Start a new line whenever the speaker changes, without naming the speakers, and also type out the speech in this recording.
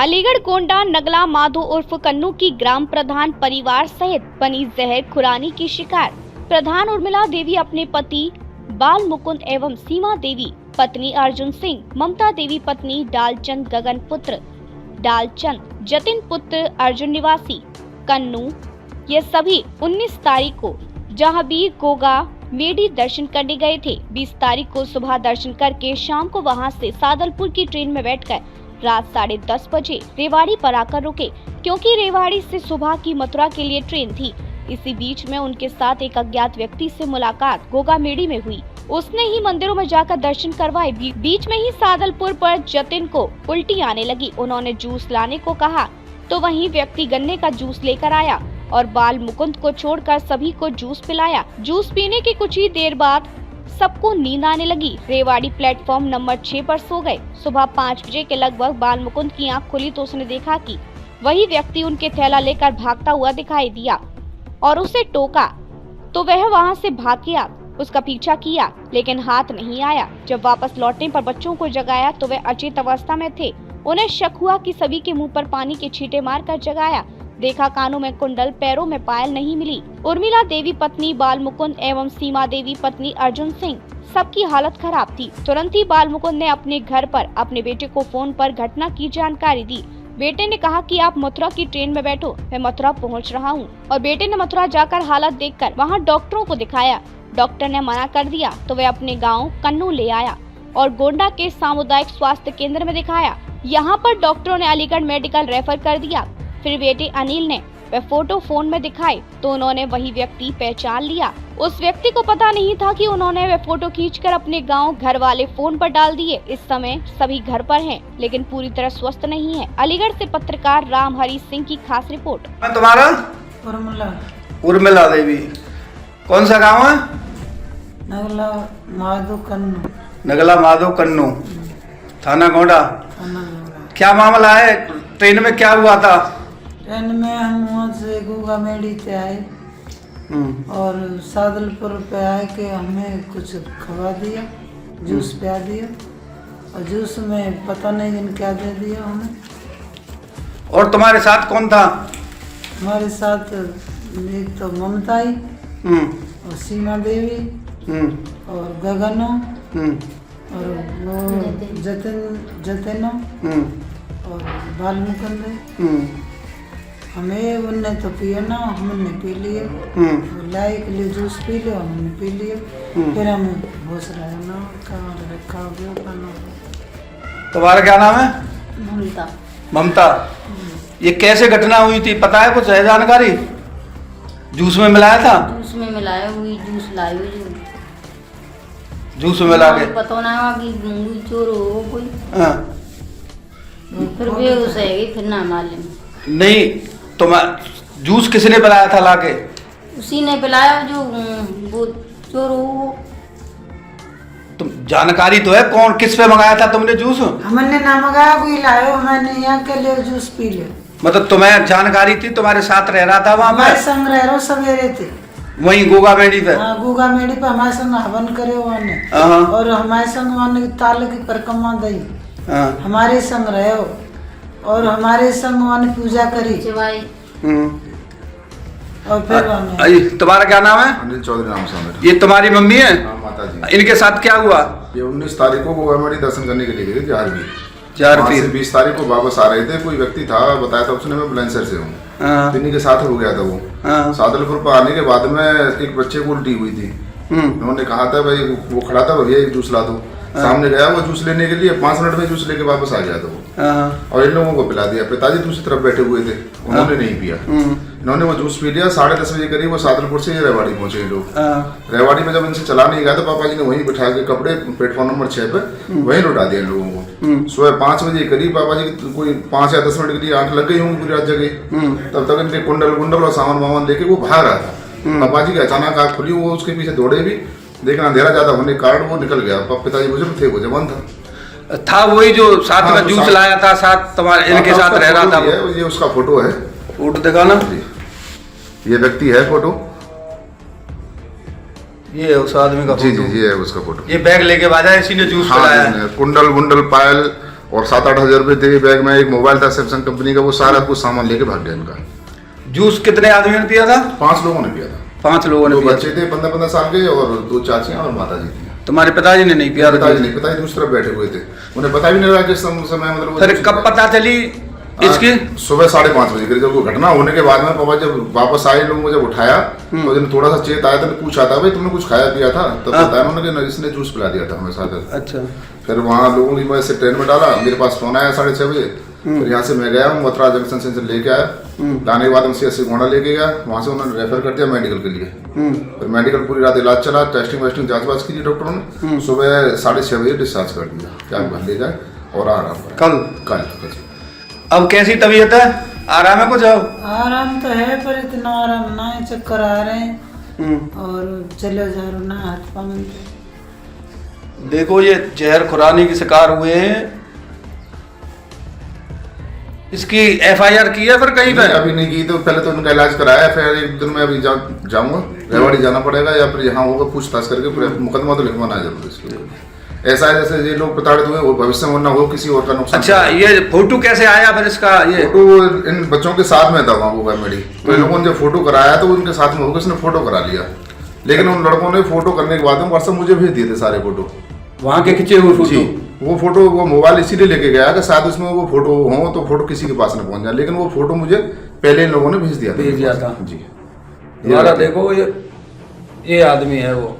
अलीगढ़ गोंडा नगला माधो उर्फ कन्नू की ग्राम प्रधान परिवार सहित बनी जहर खुरानी की शिकार। प्रधान उर्मिला देवी अपने पति बाल मुकुंद एवं सीमा देवी पत्नी अर्जुन सिंह, ममता देवी पत्नी डालचंद, गगन पुत्र डालचंद, जतिन पुत्र अर्जुन निवासी कन्नू, ये सभी 19 तारीख को जहांबीर गोगा मेडी दर्शन करने गए थे। 20 तारीख को सुबह दर्शन करके शाम को वहां से सादलपुर की ट्रेन में बैठकर रात 10:30 बजे रेवाड़ी पर आकर रुके, क्योंकि रेवाड़ी से सुबह की मथुरा के लिए ट्रेन थी। इसी बीच में उनके साथ एक अज्ञात व्यक्ति से मुलाकात गोगा मेडी में हुई। उसने ही मंदिरों में जाकर दर्शन करवाए। बीच में ही सादलपुर पर जतिन को उल्टी आने लगी। उन्होंने जूस लाने को कहा तो वही व्यक्ति गन्ने का जूस लेकर आया और बाल मुकुंद को छोड़कर सभी को जूस पिलाया। जूस पीने की कुछ ही देर बाद सबको नींद आने लगी। रेवाड़ी प्लेटफॉर्म नंबर 6 पर सो गए। सुबह 5 बजे के लगभग बाल मुकुंद की आंख खुली तो उसने देखा कि वही व्यक्ति उनके थैला लेकर भागता हुआ दिखाई दिया और उसे टोका तो वह वहां से भाग गया। उसका पीछा किया लेकिन हाथ नहीं आया। जब वापस लौटने पर बच्चों को जगाया तो वे अचेत अवस्था में थे। उन्हें शक हुआ कि सभी के मुंह पर पानी के छींटे मारकर जगाया। देखा कानों में कुंडल, पैरों में पायल नहीं मिली। उर्मिला देवी पत्नी बाल मुकुंद एवं सीमा देवी पत्नी अर्जुन सिंह, सबकी हालत खराब थी। तुरंत ही बाल मुकुंद ने अपने घर पर अपने बेटे को फोन पर घटना की जानकारी दी। बेटे ने कहा कि आप मथुरा की ट्रेन में बैठो, मैं मथुरा पहुंच रहा हूं। और बेटे ने मथुरा जाकर हालत देखकर वहां डॉक्टरों को दिखाया। डॉक्टर ने मना कर दिया तो वह अपने गाँव कन्नू ले आया और गोंडा के सामुदायिक स्वास्थ्य केंद्र में दिखाया। यहाँ पर डॉक्टरों ने अलीगढ़ मेडिकल रेफर कर दिया। फिर बेटे अनिल ने वह फोटो फोन में दिखाए तो उन्होंने वही व्यक्ति पहचान लिया। उस व्यक्ति को पता नहीं था कि उन्होंने वह फोटो खींचकर अपने गांव घर वाले फोन पर डाल दिए। इस समय सभी घर पर हैं, लेकिन पूरी तरह स्वस्थ नहीं है। अलीगढ़ से पत्रकार राम हरी सिंह की खास रिपोर्ट।
तुम्हारा उर्मिला देवी, कौन सा गाँव है?
नगला माधो कन्नू।
नगला माधो कन्नू, थाना गोंडा। क्या मामला है? ट्रेन में क्या हुआ था?
ट्रेन में हम वहाँ से गोगा मेडी से आए और सादलपुर पे आए के हमें कुछ खवा दिया, जूस पिया दिया और जूस में पता नहीं इन क्या दे दिया हमें।
और तुम्हारे साथ कौन था?
हमारे साथ एक तो ममता ही और सीमा देवी और गगनो और वो जतिन और बाल मुकुंद। हमें उनने तो पिया ना, हमने पी लिए। लाई के लिए जूस पी लिया, हमने पी लिए। फिर हमें होश रहा ना, कहाँ रखा हो गया।
तुम्हारा क्या नाम है?
ममता।
ममता, ये कैसे घटना हुई थी, पता है कुछ है जानकारी? जूस में मिलाया था?
जूस में मिलाया हुई, जूस लाई हुई
जूस में मिला के
पता ना कि मूंगी चोर हो कोई।
हाँ।
फिर बेहोश है, फिर ना मालूम।
नहीं, तुम जूस किसने पिलाया था लाके?
उसी ने पिलाया जो वो चोर हो।
तुम जानकारी तो है कौन किस पे मंगाया था तुमने जूस?
हमने ना मंगाया, कोई लाया, मैंने यहाँ के लिए जूस पी लिया।
मतलब तुम्हें जानकारी थी, तुम्हारे साथ रह रहा था वहाँ
हमारे
पे?
संग रह रहे सवेरे थे
वहीं गोगा मेडी पे?
हाँ, गोगा मेडी पे हमारे संग हवन करे वाने और हमारे संग वाने ताल की परिक्रमा दई। हमारे संग रहे हो और हमारे संग वाने पूजा करी। और फिर
तुम्हारा क्या नाम है?
अनिल चौधरी नाम से मेरा।
ये तुम्हारी मम्मी है?
हाँ, माता जी।
इनके साथ क्या हुआ?
ये 19 तारीख को गोगा मेडी दर्शन करने के लिए गए थे जारवीर। 20 तारीख को वापस आ रहे थे। कोई व्यक्ति था, बताया था उसने, मैं बुलंदशहर से हूँ। तिन्नी के साथ हो गया था वो। सादलपुर पर आने के बाद में एक बच्चे को उल्टी हुई थी। उन्होंने कहा था भाई, वो खड़ा था, भैया एक जूस ला दो। सामने गया वो जूस लेने के लिए, 5 मिनट में जूस लेके वापस आ गया था वो। और इन लोगों को पिला दिया। पिताजी दूसरी तरफ बैठे हुए थे, उन्होंने नहीं पिया। इन्होंने वो जूस पी लिया। 10:30 बजे करीब वो सादलपुर से रेवाड़ी पहुंचे ये लोग। रेवाड़ी में जब इनसे चला नहीं गया तो पापा जी ने वहीं बिठा के कपड़े प्लेटफॉर्म नंबर 6 पे वहीं लौटा दिया इन लोगों को। सुबह 5 बजे करीब पापा जी कोई 5 या 10 मिनट के लिए आंख लग गई होंगी, पूरी रात जगह। तब तक इनके कुंडल और सामान वामान लेके वो भाग रहा था। पापा जी की अचानक आंख खुली, वो उसके पीछे दौड़े भी, लेकिन अंधेरा ज्यादा होने के कारण वो निकल गया। पिताजी बुजुर्ग थे, वो जवान
था वही जो साथ में जूस लाया था, साथ तुम्हारे इनके साथ रह रहा था।
ये उसका फोटो है।
फोटो दिखाना।
ये व्यक्ति है फोटो,
ये है उस आदमी का
जी
फोटो।
जी, ये है उसका फोटो।
ये बैग लेके बाजा, इसी ने जूस पिलाया।
कुंडल पायल और 7-8 हजार रुपए थे बैग में, एक मोबाइल था सैमसंग कंपनी का, वो सारा कुछ सामान लेके भाग गया इनका।
जूस कितने आदमियों ने पिया था?
5 लोगों ने पिया था।
5 लोगों ने
दो
पिया।
बच्चे थे 15-15 साल के और 2 चाचियां और माता जी थी।
तुम्हारे पिताजी ने नहीं पिया?
पिताजी दूसरी तरफ बैठे हुए थे, उन्हें पता भी नहीं लगा किस समय मतलब।
फिर कब पता चली इसकी?
सुबह 5:30 बजे जब वो घटना होने के बाद में पापा जब वापस आए, लोगों को जब उठाया तो जब थोड़ा सा चेत आया तो पूछा था भाई तुमने कुछ खाया पिया था? तब बताया उन्होंने कि इसने जूस पिला दिया था हमें साथ।
अच्छा।
फिर वहाँ लोगों की वजह से ट्रेन में डाला, मेरे पास फोन आया 6:30 बजे। फिर यहाँ से मैं गया मथुरा जंक्शन से लेके आया, लाने के बाद हम CSC गोंडा लेके गया, वहाँ से उन्होंने रेफर कर दिया मेडिकल के लिए। फिर मेडिकल पूरी रात इलाज चला, टेस्टिंग वेस्टिंग जांच वाच की डॉक्टरों ने, सुबह 6:30 बजे डिस्चार्ज कर दिया, क्या घर ले जाए और आराम कल।
अब कैसी तबीयत है? आराम है कुछ?
आराम तो है पर इतना आराम ना है, चक्कर आ रहे हैं और चले जा रहे ना हाथ पाँव में।
देखो ये जहर खुरानी के शिकार हुए हैं, इसकी FIR की है फिर कहीं पे?
अभी नहीं की, तो पहले तो उनका इलाज कराया, फिर एक दिन में अभी जाऊंगा, रेवाड़ी जाना पड़ेगा या फिर यहाँ होगा पूछताछ करके पूरा मुकदमा तो लिखवाना है जरूर इसके लिए। ऐसा है जैसे ये लोग प्रताड़ित हुए वो भविष्य में ना हो किसी और का नुकसान।
अच्छा, ये फोटो कैसे आया फिर इसका? ये
फोटो इन बच्चों के साथ में था वहाँ वो मेडी, तो इन लोगों ने जब फोटो कराया तो उनके साथ में होकर उसने फोटो करा लिया, लेकिन उन लड़कों ने फोटो करने के बाद में व्हाट्सएप मुझे भेज दिए थे सारे फोटो,
वहाँ के खींचे हुए फोटो।
वो फोटो वो मोबाइल इसीलिए लेके गया कि शायद उसमें वो फोटो हो तो फोटो किसी के पास न पहुंच जाए, लेकिन वो फोटो मुझे पहले इन लोगों ने भेज दिया था।
जी
जी
दोबारा देखो, ये आदमी है वो।